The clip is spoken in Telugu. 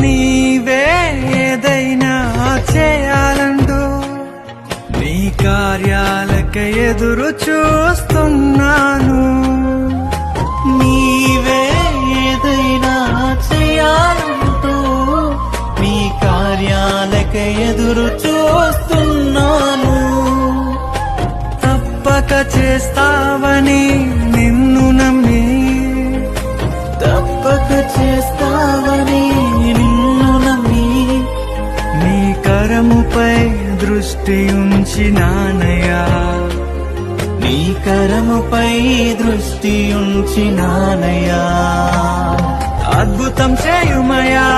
నీవే ఏదైనా చేయాలంటూ నీ కార్యాలకై ఎదురు చూస్తున్నాను. నీవే ఏదైనా చేయాలంటూ నీ కార్యాలకై ఎదురు చూస్తున్నాను. తప్పక చేస్తావని నిన్ను నమ్మి, తప్పక చేస్తావని నిన్ను నమ్మి నీ కరముపై దృష్టి ఉంచినానయ్యా. నీ కరముపై దృష్టి ఉంచినానయ్యా. అద్భుతం చేయుమయా